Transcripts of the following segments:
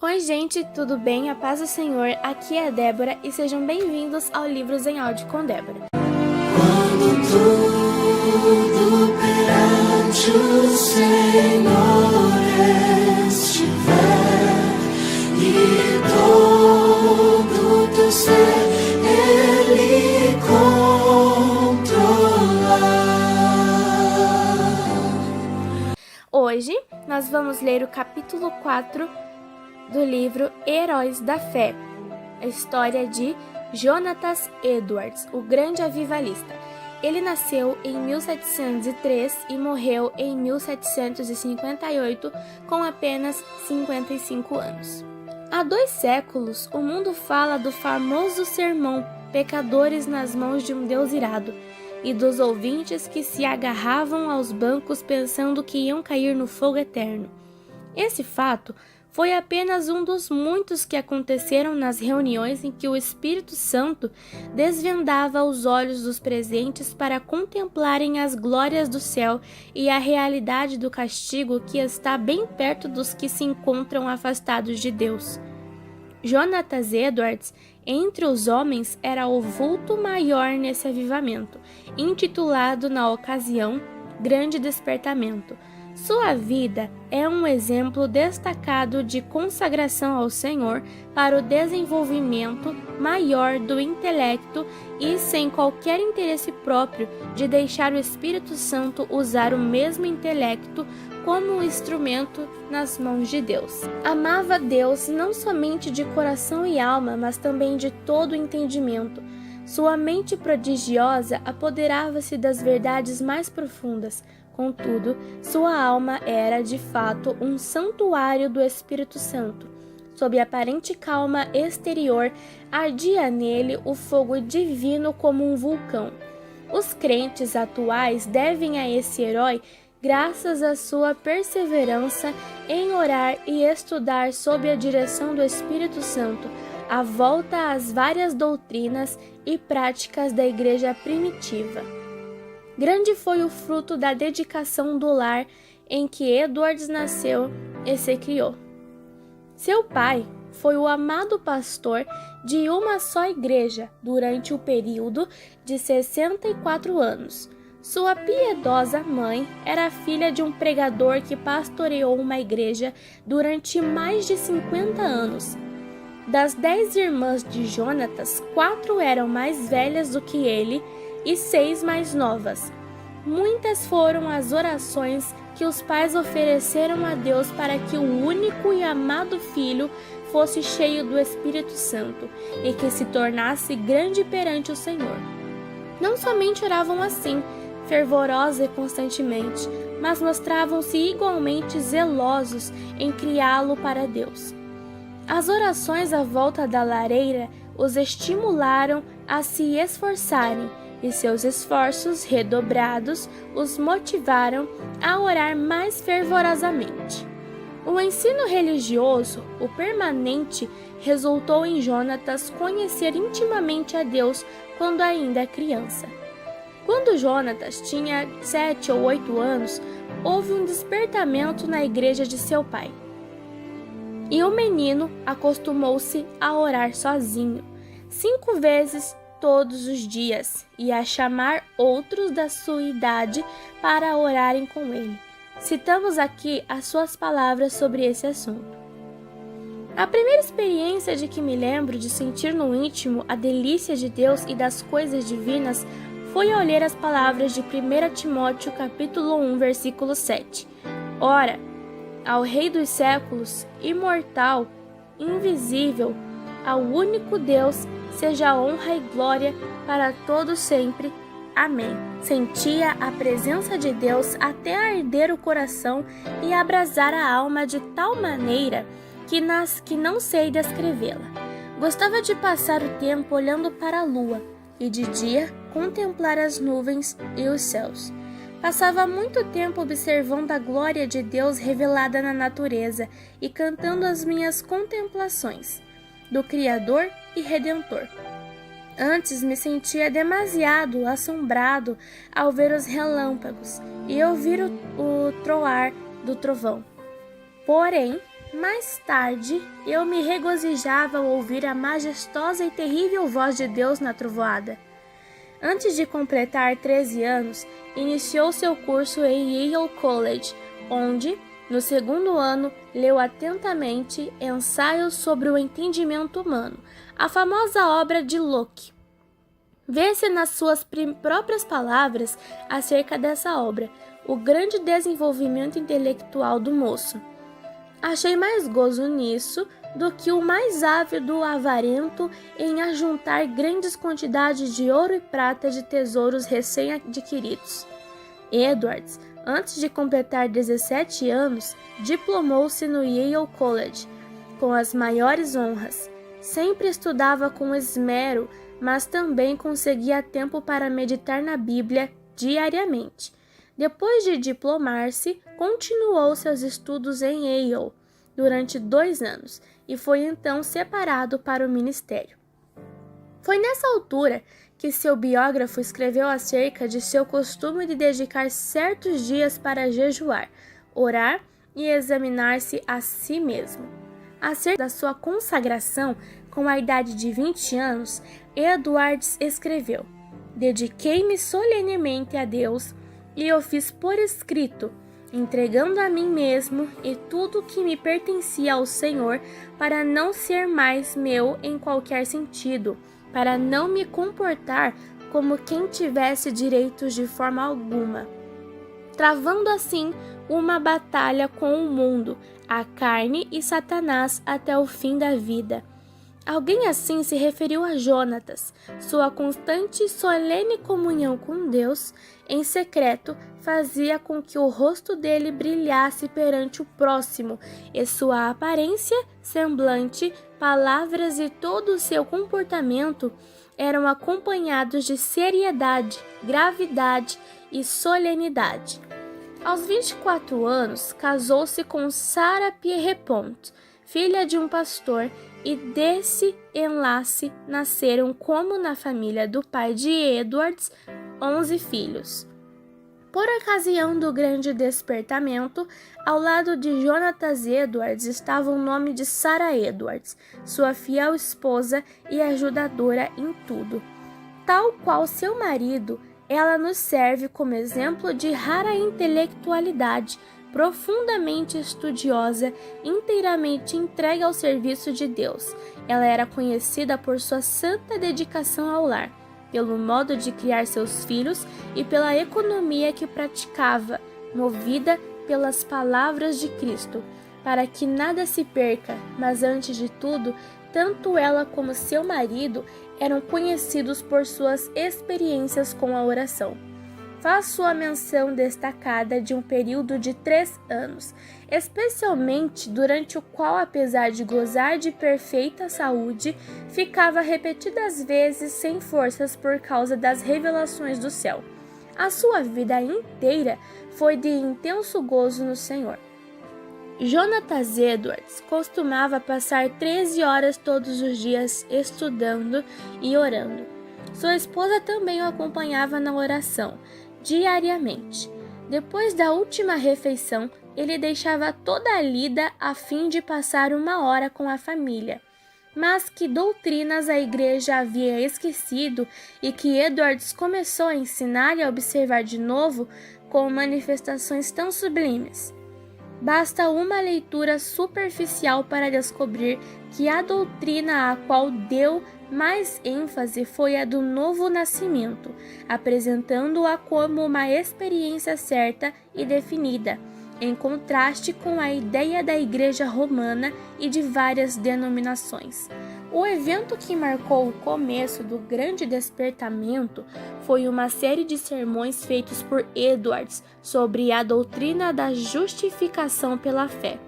Oi gente, tudo bem? A paz do Senhor, aqui é a Débora e sejam bem-vindos ao Livros em Áudio com Débora. Quando tudo perante o Senhor estiver e todo teu ser Ele controlar. Hoje nós vamos ler o capítulo 4 do livro Heróis da Fé, a história de Jonatas Edwards, o grande avivalista. Ele nasceu em 1703 e morreu em 1758 com apenas 55 anos. Há 2 séculos, o mundo fala do famoso sermão Pecadores nas mãos de um Deus irado e dos ouvintes que se agarravam aos bancos pensando que iam cair no fogo eterno. Esse fato foi apenas um dos muitos que aconteceram nas reuniões em que o Espírito Santo desvendava os olhos dos presentes para contemplarem as glórias do céu e a realidade do castigo que está bem perto dos que se encontram afastados de Deus. Jonatas Edwards, entre os homens, era o vulto maior nesse avivamento, intitulado na ocasião Grande Despertamento. Sua vida é um exemplo destacado de consagração ao Senhor para o desenvolvimento maior do intelecto e sem qualquer interesse próprio de deixar o Espírito Santo usar o mesmo intelecto como um instrumento nas mãos de Deus. Amava Deus não somente de coração e alma, mas também de todo o entendimento. Sua mente prodigiosa apoderava-se das verdades mais profundas. Contudo, sua alma era, de fato, um santuário do Espírito Santo. Sob aparente calma exterior, ardia nele o fogo divino como um vulcão. Os crentes atuais devem a esse herói graças à sua perseverança em orar e estudar sob a direção do Espírito Santo, a volta às várias doutrinas e práticas da igreja primitiva. Grande foi o fruto da dedicação do lar em que Edwards nasceu e se criou. Seu pai foi o amado pastor de uma só igreja durante o período de 64 anos. Sua piedosa mãe era filha de um pregador que pastoreou uma igreja durante mais de 50 anos. Das 10 irmãs de Jonatas, 4 eram mais velhas do que ele e 6 mais novas. Muitas foram as orações que os pais ofereceram a Deus para que o único e amado filho fosse cheio do Espírito Santo e que se tornasse grande perante o Senhor. Não somente oravam assim, fervorosa e constantemente, mas mostravam-se igualmente zelosos em criá-lo para Deus. As orações à volta da lareira os estimularam a se esforçarem, e seus esforços redobrados os motivaram a orar mais fervorosamente. O ensino religioso, o permanente, resultou em Jonatas conhecer intimamente a Deus quando ainda criança. Quando Jonatas tinha 7 ou 8 anos, houve um despertamento na igreja de seu pai. E o menino acostumou-se a orar sozinho, 5 vezes todos os dias, e a chamar outros da sua idade para orarem com ele. Citamos aqui as suas palavras sobre esse assunto. A primeira experiência de que me lembro de sentir no íntimo a delícia de Deus e das coisas divinas foi ao ler as palavras de 1 Timóteo capítulo 1, versículo 7. Ora, ao Rei dos séculos, imortal, invisível, ao único Deus, seja honra e glória para todos sempre. Amém. Sentia a presença de Deus até arder o coração e abrasar a alma de tal maneira que não sei descrevê-la. Gostava de passar o tempo olhando para a lua e de dia contemplar as nuvens e os céus. Passava muito tempo observando a glória de Deus revelada na natureza e cantando as minhas contemplações do Criador e Redentor. Antes me sentia demasiado assombrado ao ver os relâmpagos e ouvir o troar do trovão. Porém, Mais tarde, eu me regozijava ao ouvir a majestosa e terrível voz de Deus na trovoada. Antes de completar 13 anos, iniciou seu curso em Yale College, onde, no segundo ano, leu atentamente Ensaios sobre o Entendimento Humano, a famosa obra de Locke. Vê-se nas suas próprias palavras acerca dessa obra o grande desenvolvimento intelectual do moço. Achei mais gozo nisso do que o mais ávido avarento em ajuntar grandes quantidades de ouro e prata de tesouros recém-adquiridos. Edwards, antes de completar 17 anos, diplomou-se no Yale College, com as maiores honras. Sempre estudava com esmero, mas também conseguia tempo para meditar na Bíblia diariamente. Depois de diplomar-se, continuou seus estudos em Yale durante 2 anos e foi então separado para o ministério. Foi nessa altura que seu biógrafo escreveu acerca de seu costume de dedicar certos dias para jejuar, orar e examinar-se a si mesmo. Acerca da sua consagração, com a idade de 20 anos, Edwards escreveu: "Dediquei-me solenemente a Deus e o fiz por escrito, entregando a mim mesmo e tudo que me pertencia ao Senhor para não ser mais meu em qualquer sentido, para não me comportar como quem tivesse direitos de forma alguma, travando assim uma batalha com o mundo, a carne e Satanás até o fim da vida." Alguém assim se referiu a Jonatas. Sua constante e solene comunhão com Deus, em secreto, fazia com que o rosto dele brilhasse perante o próximo, e sua aparência, semblante, palavras e todo o seu comportamento eram acompanhados de seriedade, gravidade e solenidade. Aos 24 anos, casou-se com Sarah Pierrepont, filha de um pastor, e desse enlace nasceram, como na família do pai de Edwards, 11 filhos. Por ocasião do grande despertamento, ao lado de Jonatas Edwards estava o nome de Sarah Edwards, sua fiel esposa e ajudadora em tudo. Tal qual seu marido, ela nos serve como exemplo de rara intelectualidade, profundamente estudiosa, inteiramente entregue ao serviço de Deus. Ela era conhecida por sua santa dedicação ao lar, pelo modo de criar seus filhos e pela economia que praticava, movida pelas palavras de Cristo, para que nada se perca, mas antes de tudo, tanto ela como seu marido eram conhecidos por suas experiências com a oração. Faz sua menção destacada de um período de 3 anos, especialmente durante o qual, apesar de gozar de perfeita saúde, ficava repetidas vezes sem forças por causa das revelações do céu. A sua vida inteira foi de intenso gozo no Senhor. Jonatas Edwards costumava passar 13 horas todos os dias estudando e orando. Sua esposa também o acompanhava na oração, diariamente. Depois da última refeição, ele deixava toda a lida a fim de passar 1 hora com a família. Mas que doutrinas a igreja havia esquecido e que Edwards começou a ensinar e a observar de novo com manifestações tão sublimes. Basta uma leitura superficial para descobrir que a doutrina a qual deu mais ênfase foi a do novo nascimento, apresentando-a como uma experiência certa e definida, em contraste com a ideia da Igreja Romana e de várias denominações. O evento que marcou o começo do grande despertamento foi uma série de sermões feitos por Edwards sobre a doutrina da justificação pela fé,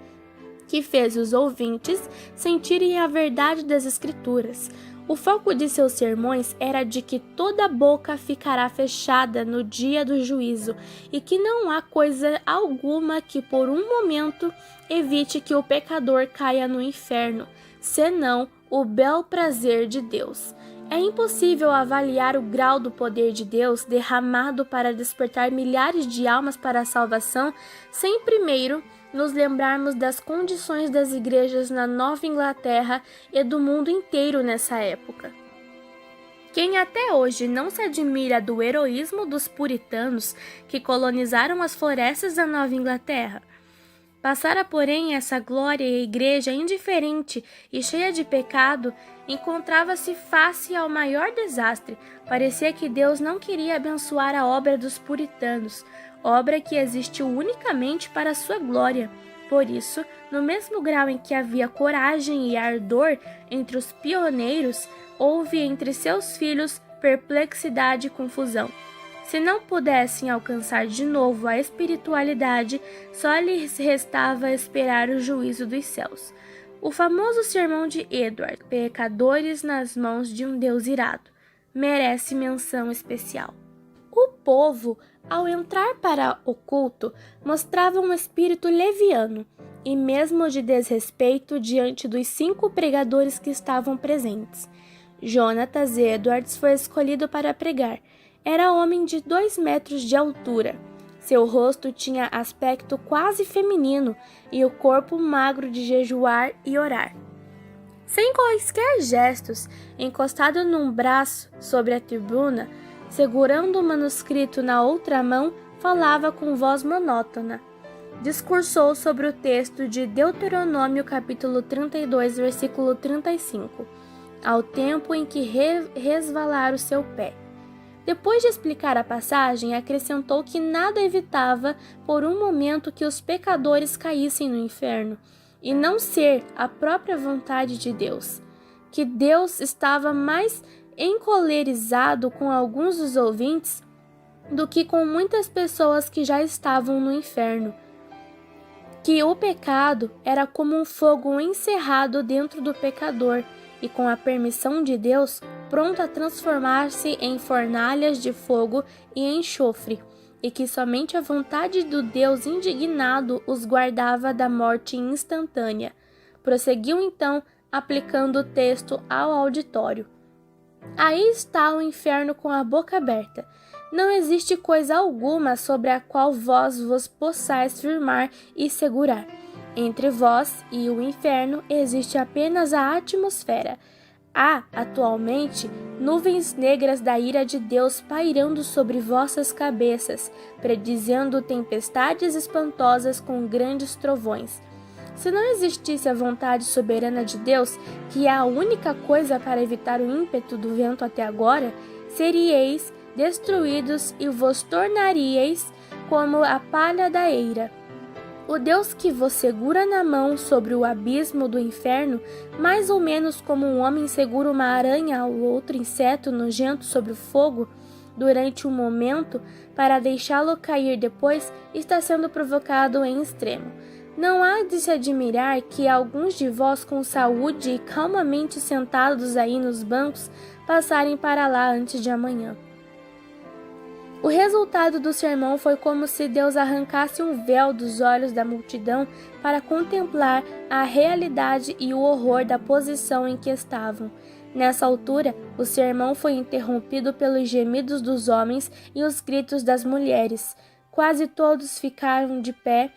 que fez os ouvintes sentirem a verdade das Escrituras. O foco de seus sermões era de que toda boca ficará fechada no dia do juízo e que não há coisa alguma que por um momento evite que o pecador caia no inferno, senão o bel prazer de Deus. É impossível avaliar o grau do poder de Deus derramado para despertar milhares de almas para a salvação sem primeiro nos lembrarmos das condições das igrejas na Nova Inglaterra e do mundo inteiro nessa época. Quem até hoje não se admira do heroísmo dos puritanos que colonizaram as florestas da Nova Inglaterra? Passara, porém, essa glória e a igreja indiferente e cheia de pecado encontrava-se face ao maior desastre. Parecia que Deus não queria abençoar a obra dos puritanos, obra que existiu unicamente para a sua glória. Por isso, no mesmo grau em que havia coragem e ardor entre os pioneiros, houve entre seus filhos perplexidade e confusão. Se não pudessem alcançar de novo a espiritualidade, só lhes restava esperar o juízo dos céus. O famoso sermão de Edward, Pecadores nas mãos de um Deus irado, merece menção especial. O povo, ao entrar para o culto, mostrava um espírito leviano e mesmo de desrespeito diante dos 5 pregadores que estavam presentes. Jonatas Edwards foi escolhido para pregar. Era homem de 2 metros de altura. Seu rosto tinha aspecto quase feminino e o corpo magro de jejuar e orar. Sem quaisquer gestos, encostado num braço sobre a tribuna, segurando o manuscrito na outra mão, falava com voz monótona. Discursou sobre o texto de Deuteronômio capítulo 32, versículo 35, ao tempo em que resvalara o seu pé. Depois de explicar a passagem, acrescentou que nada evitava por um momento que os pecadores caíssem no inferno, e não ser a própria vontade de Deus, que Deus estava mais encolerizado com alguns dos ouvintes do que com muitas pessoas que já estavam no inferno, que o pecado era como um fogo encerrado dentro do pecador e, com a permissão de Deus, pronto a transformar-se em fornalhas de fogo e enxofre, e que somente a vontade do Deus indignado os guardava da morte instantânea. Prosseguiu então, aplicando o texto ao auditório. Aí está o inferno com a boca aberta. Não existe coisa alguma sobre a qual vós vos possais firmar e segurar. Entre vós e o inferno existe apenas a atmosfera. Há, atualmente, nuvens negras da ira de Deus pairando sobre vossas cabeças, predizendo tempestades espantosas com grandes trovões. Se não existisse a vontade soberana de Deus, que é a única coisa para evitar o ímpeto do vento até agora, seríeis destruídos e vos tornaríeis como a palha da eira. O Deus que vos segura na mão sobre o abismo do inferno, mais ou menos como um homem segura uma aranha ou outro inseto nojento sobre o fogo, durante um momento, para deixá-lo cair depois, está sendo provocado em extremo. Não há de se admirar que alguns de vós com saúde e calmamente sentados aí nos bancos passarem para lá antes de amanhã. O resultado do sermão foi como se Deus arrancasse um véu dos olhos da multidão para contemplar a realidade e o horror da posição em que estavam. Nessa altura, o sermão foi interrompido pelos gemidos dos homens e os gritos das mulheres. Quase todos ficaram de pé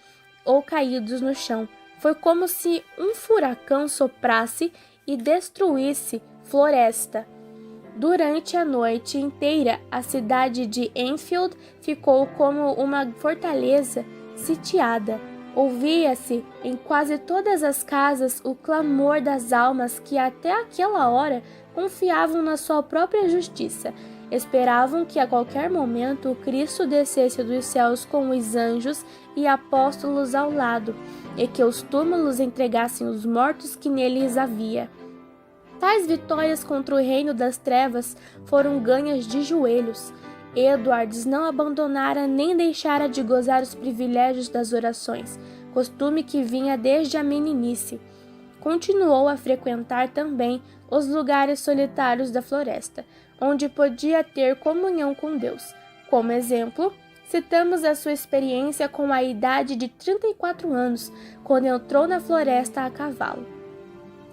ou caídos no chão. Foi como se um furacão soprasse e destruísse floresta. Durante a noite inteira, a cidade de Enfield ficou como uma fortaleza sitiada. Ouvia-se em quase todas as casas o clamor das almas que até aquela hora confiavam na sua própria justiça. Esperavam que a qualquer momento o Cristo descesse dos céus com os anjos e apóstolos ao lado, e que os túmulos entregassem os mortos que neles havia. Tais vitórias contra o reino das trevas foram ganhas de joelhos. Edwards não abandonara nem deixara de gozar os privilégios das orações, costume que vinha desde a meninice. Continuou a frequentar também os lugares solitários da floresta, onde podia ter comunhão com Deus. Como exemplo, citamos a sua experiência com a idade de 34 anos, quando entrou na floresta a cavalo.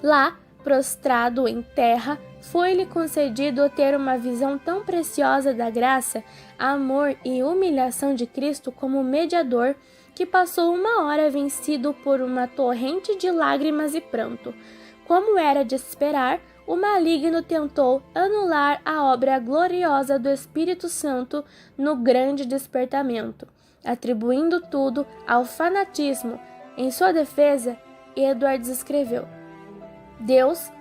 Lá, prostrado em terra, foi-lhe concedido ter uma visão tão preciosa da graça, amor e humilhação de Cristo como mediador que passou 1 hora vencido por uma torrente de lágrimas e pranto. Como era de se esperar, o maligno tentou anular a obra gloriosa do Espírito Santo no grande despertamento, atribuindo tudo ao fanatismo. Em sua defesa, Edwards escreveu: Deus,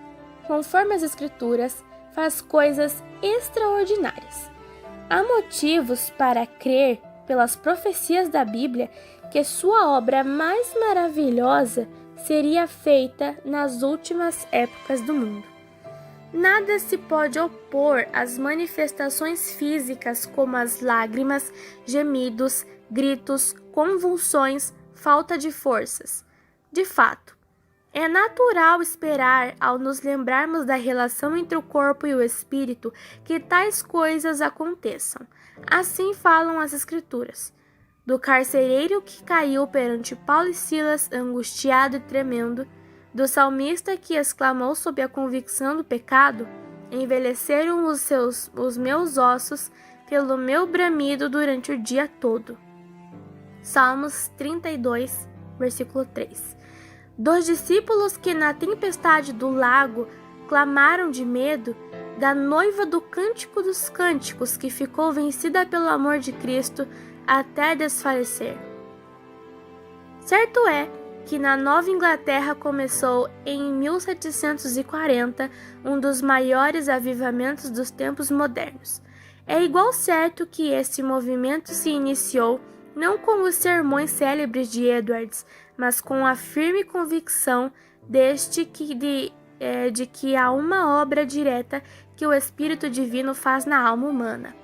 conforme as Escrituras, faz coisas extraordinárias. Há motivos para crer, pelas profecias da Bíblia, que sua obra mais maravilhosa seria feita nas últimas épocas do mundo. Nada se pode opor às manifestações físicas como as lágrimas, gemidos, gritos, convulsões, falta de forças. De fato, é natural esperar, ao nos lembrarmos da relação entre o corpo e o espírito, que tais coisas aconteçam. Assim falam as Escrituras. Do carcereiro que caiu perante Paulo e Silas, angustiado e tremendo, do salmista que exclamou sob a convicção do pecado: envelheceram os meus ossos pelo meu bramido durante o dia todo. Salmos 32, versículo 3. Dos discípulos que na tempestade do lago clamaram de medo, da noiva do Cântico dos Cânticos que ficou vencida pelo amor de Cristo até desfalecer. Certo é que na Nova Inglaterra começou em 1740 um dos maiores avivamentos dos tempos modernos. É igual certo que esse movimento se iniciou não com os sermões célebres de Edwards, mas com a firme convicção de que há uma obra direta que o Espírito Divino faz na alma humana.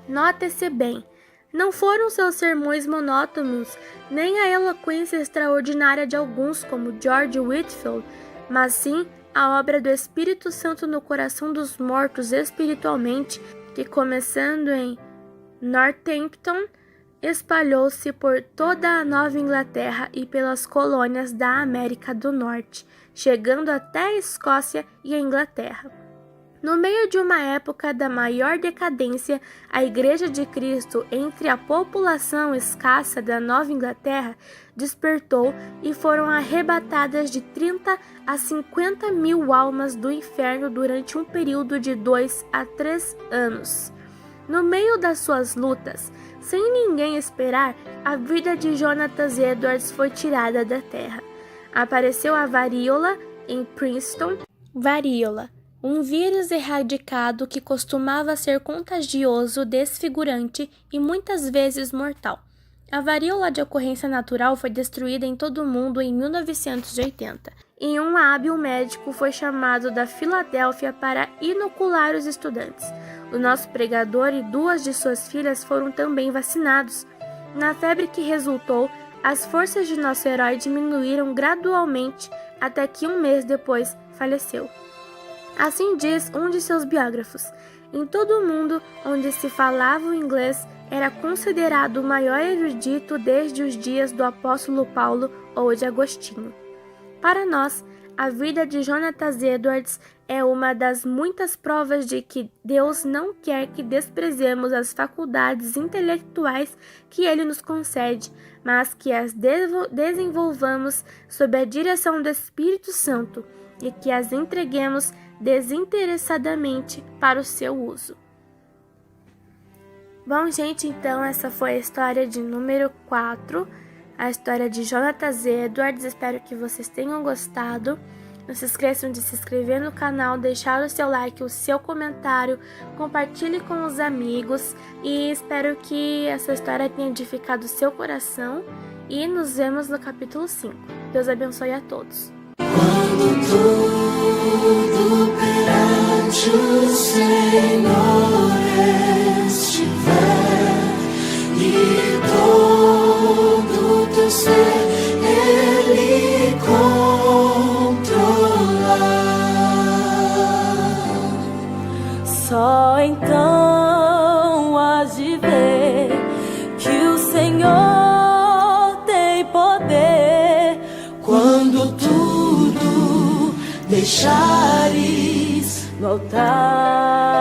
Note-se bem, não foram seus sermões monótonos, nem a eloquência extraordinária de alguns como George Whitefield, mas sim a obra do Espírito Santo no coração dos mortos espiritualmente, que começando em Northampton, espalhou-se por toda a Nova Inglaterra e pelas colônias da América do Norte, chegando até a Escócia e a Inglaterra. No meio de uma época da maior decadência, a Igreja de Cristo entre a população escassa da Nova Inglaterra despertou e foram arrebatadas de 30 a 50 mil almas do inferno durante um período de 2 a 3 anos. No meio das suas lutas, sem ninguém esperar, a vida de Jonathan Edwards foi tirada da terra. Apareceu a varíola em Princeton. Varíola, um vírus erradicado que costumava ser contagioso, desfigurante e muitas vezes mortal. A varíola de ocorrência natural foi destruída em todo o mundo em 1980. E um hábil médico foi chamado da Filadélfia para inocular os estudantes. O nosso pregador e 2 de suas filhas foram também vacinados. Na febre que resultou, as forças de nosso herói diminuíram gradualmente até que 1 mês depois faleceu. Assim diz um de seus biógrafos: em todo o mundo onde se falava o inglês, era considerado o maior erudito desde os dias do apóstolo Paulo ou de Agostinho. Para nós, a vida de Jonathan Edwards é uma das muitas provas de que Deus não quer que desprezemos as faculdades intelectuais que Ele nos concede, mas que as desenvolvamos sob a direção do Espírito Santo e que as entreguemos desinteressadamente para o seu uso. Bom, gente, então essa foi a história de número 4, a história de Jonathan Edwards. Espero que vocês tenham gostado. Não se esqueçam de se inscrever no canal, deixar o seu like, o seu comentário, compartilhe com os amigos e espero que essa história tenha edificado o seu coração e nos vemos no capítulo 5. Deus abençoe a todos. Quando tudo perante o Senhor estiver e todo teu ser Ele controlar, só então hás de ver que o Senhor tem poder. quando tudo deixares No altar